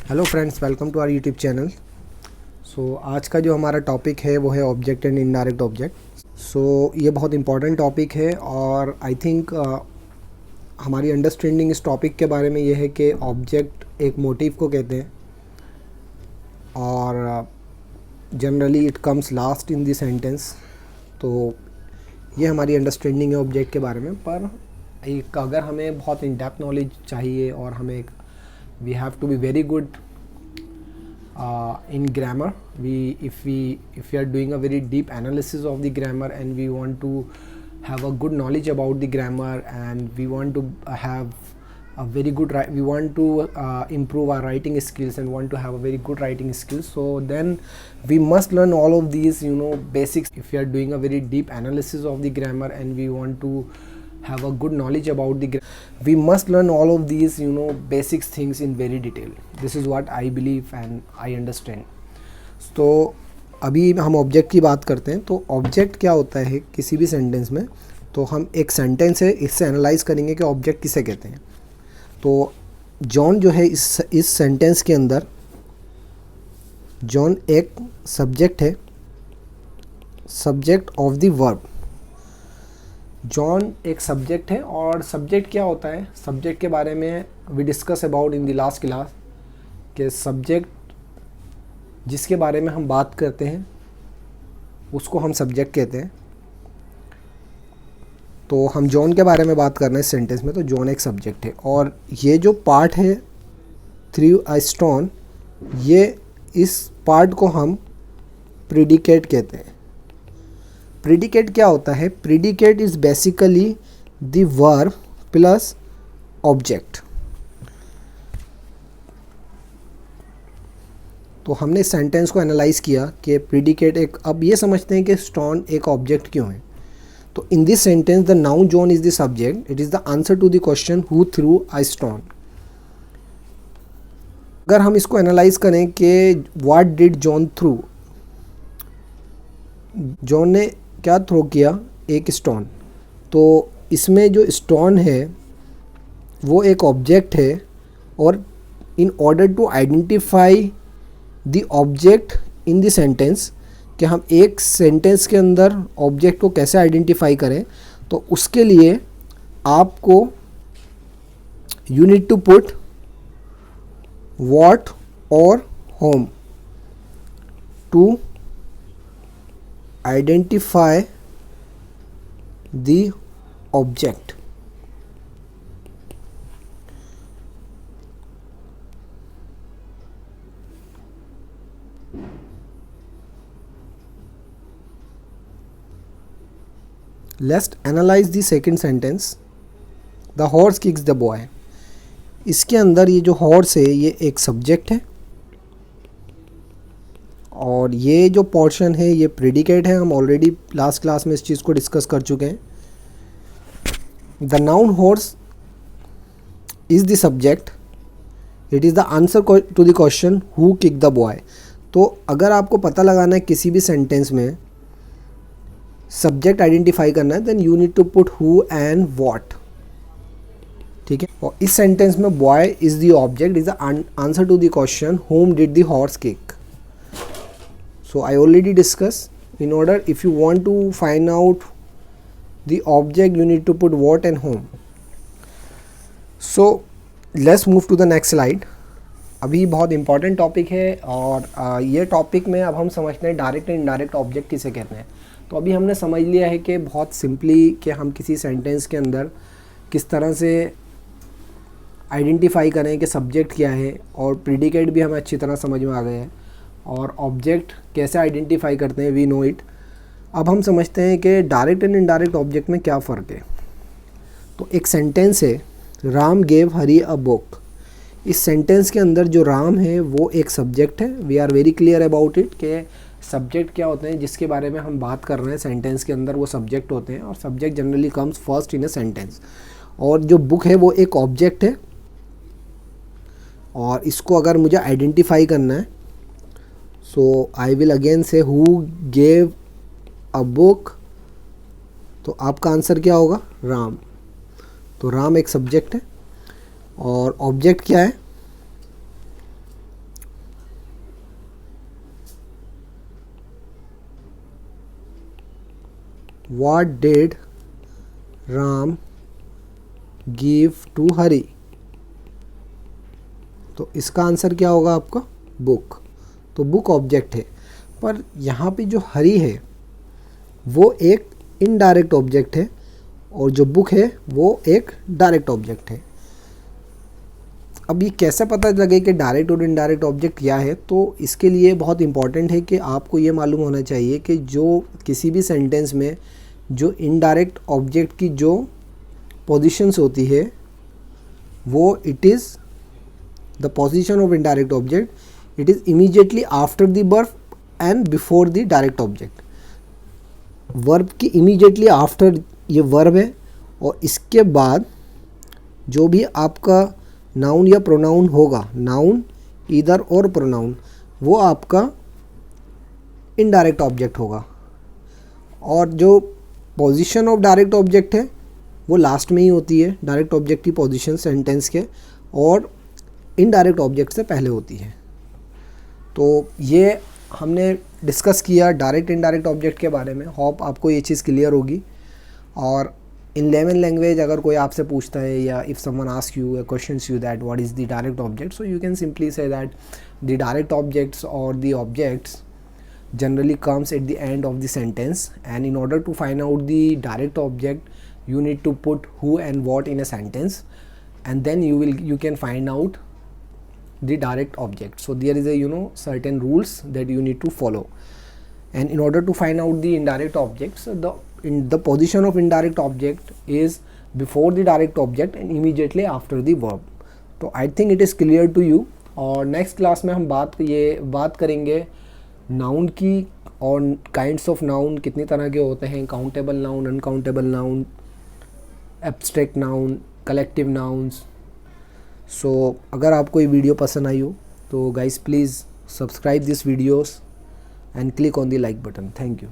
Hello friends, welcome to our YouTube channel. आज का जो हमारा टॉपिक है वो है ऑब्जेक्ट एंड इनडायरेक्ट ऑब्जेक्ट। ये बहुत इंपॉर्टेंट टॉपिक है और आई थिंक हमारी अंडरस्टैंडिंग इस टॉपिक के बारे में ये है कि ऑब्जेक्ट एक मोटिव को कहते हैं और generally it comes last in the sentence. तो ये हमारी अंडरस्टैंडिंग है ऑब्जेक्ट के बारे में। पर एक अगर हमें बहुत इन डेप्थ नॉलेज चाहिए और हमें एक we have to be very good in grammar. If we are doing a very deep analysis of the grammar and we want to have a good knowledge about the grammar and we want to have a very good we want to improve our writing skills and want to have a very good writing skills, so then we must learn all of these basics. If we are doing a very deep analysis of the grammar and we want to have a good knowledge about the we must learn all of these basics things in very detail. This is what I believe and I understand. तो अभी हम object की बात करते हैं। तो object क्या होता है किसी भी सेंटेंस में। तो हम एक सेंटेंस है, इससे एनालाइज करेंगे कि ऑब्जेक्ट किसे कहते हैं। तो जॉन जो है इस सेंटेंस के अंदर जॉन एक सब्जेक्ट है, subject of the verb. John एक सब्जेक्ट है और सब्जेक्ट क्या होता है, सब्जेक्ट के बारे में we discuss about in the last class कि सब्जेक्ट जिसके बारे में हम बात करते हैं उसको हम सब्जेक्ट कहते हैं। तो हम जॉन के बारे में बात कर रहे हैं इस सेंटेंस में। तो जॉन एक सब्जेक्ट है और ये जो पार्ट है थ्रू अ स्टोन, ये इस पार्ट को हम प्रीडिकेट कहते हैं। प्रीडिकेट क्या होता है? Predicate is basically the verb plus object. तो हमने इस सेंटेंस को एनालाइज किया कि प्रीडिकेट एक, अब ये समझते हैं कि स्टोन एक ऑब्जेक्ट क्यों है। तो in this sentence the noun John is the subject, it is the answer to the question who threw a stone. अगर हम इसको एनालाइज करें कि what did John threw, John ने क्या थ्रो किया? एक स्टोन। तो इसमें जो स्टोन है वो एक ऑब्जेक्ट है और in order to identify the object in the sentence, कि हम एक सेंटेंस के अंदर ऑब्जेक्ट को कैसे आइडेंटिफाई करें, तो उसके लिए आपको you need to put what और home to identify the object. Let's analyze the second sentence. The horse kicks the boy. इसके अंदर ये जो हॉर्स है ये एक सब्जेक्ट है और ये जो पोर्शन है ये प्रेडिकेट है। हम ऑलरेडी लास्ट क्लास में इस चीज़ को डिस्कस कर चुके हैं। The noun horse is the subject, it is the answer to the question who kick the boy. तो अगर आपको पता लगाना है किसी भी सेंटेंस में सब्जेक्ट आइडेंटिफाई करना है, then you need to put who and what. ठीक है, और इस सेंटेंस में boy is the object, is the answer to the question whom did the horse kick. So I already discussed, in order if you want to find out the object you need to put what and whom. So let's move to the next slide. अभी बहुत important topic है और ये topic में अब हम समझते हैं डायरेक्ट एंड इनडायरेक्ट ऑब्जेक्ट किसे कहते हैं। तो अभी हमने समझ लिया है कि बहुत सिंपली कि हम किसी सेंटेंस के अंदर किस तरह से आइडेंटिफाई करें कि सब्जेक्ट क्या है, और प्रीडिकेट भी हमें अच्छी तरह समझ में आ गए हैं, और ऑब्जेक्ट कैसे आइडेंटिफाई करते हैं वी नो इट। अब हम समझते हैं कि डायरेक्ट एंड इनडायरेक्ट ऑब्जेक्ट में क्या फ़र्क है। तो एक सेंटेंस है Ram gave Hari a book. इस सेंटेंस के अंदर जो राम है वो एक सब्जेक्ट है। We are very clear about it कि सब्जेक्ट क्या होते हैं, जिसके बारे में हम बात कर रहे हैं सेंटेंस के अंदर वो सब्जेक्ट होते हैं, और subject generally comes first in a sentence. और जो बुक है वो एक ऑब्जेक्ट है और इसको अगर मुझे आइडेंटिफाई करना है, सो आई विल अगेन से हु गेव अ बुक। तो आपका आंसर क्या होगा? राम। तो राम एक सब्जेक्ट है और ऑब्जेक्ट क्या है? What did Ram give to Hari, तो इसका आंसर क्या होगा आपका? बुक। तो बुक ऑब्जेक्ट है, पर यहाँ पे जो हरी है वो एक इनडायरेक्ट ऑब्जेक्ट है और जो बुक है वो एक डायरेक्ट ऑब्जेक्ट है। अब ये कैसे पता लगे कि डायरेक्ट और इनडायरेक्ट ऑब्जेक्ट क्या है? तो इसके लिए बहुत इंपॉर्टेंट है कि आपको ये मालूम होना चाहिए कि जो किसी भी सेंटेंस में जो इनडायरेक्ट ऑब्जेक्ट की जो पोजीशंस होती है वो it is the position of indirect object, it is immediately after the verb and before the direct object. Verb की इमीडिएटली आफ्टर ये वर्ब है और इसके बाद जो भी आपका नाउन या प्रोनाउन होगा, नाउन ईदर और प्रोनाउन, वो आपका इनडायरेक्ट ऑब्जेक्ट होगा। और जो पोजीशन ऑफ डायरेक्ट ऑब्जेक्ट है वो लास्ट में ही होती है, डायरेक्ट ऑब्जेक्ट की पोजीशन सेंटेंस के, और इनडायरेक्ट ऑब्जेक्ट से पहले होती है। तो ये हमने डिस्कस किया डायरेक्ट इनडायरेक्ट ऑब्जेक्ट के बारे में। होप आपको ये चीज़ क्लियर होगी। और इन लेमन लैंग्वेज अगर कोई आपसे पूछता है या if someone ask you questions you that what is the direct object, so you can simply say that the direct objects और the objects generally comes at the end of the sentence, and in order to find out the direct object you need to put who and what in a sentence, and then you can find out the direct object. So there is a certain rules that you need to follow, and in order to find out the indirect objects, the position of indirect object is before the direct object and immediately after the verb. तो I think it is clear to you। और next class में हम बात करेंगे noun की, और kinds of noun कितनी तरह के होते हैं, countable noun, uncountable noun, abstract noun, collective nouns. So अगर आपको ये वीडियो पसंद आई हो तो guys please subscribe this videos and click on the like button. Thank you.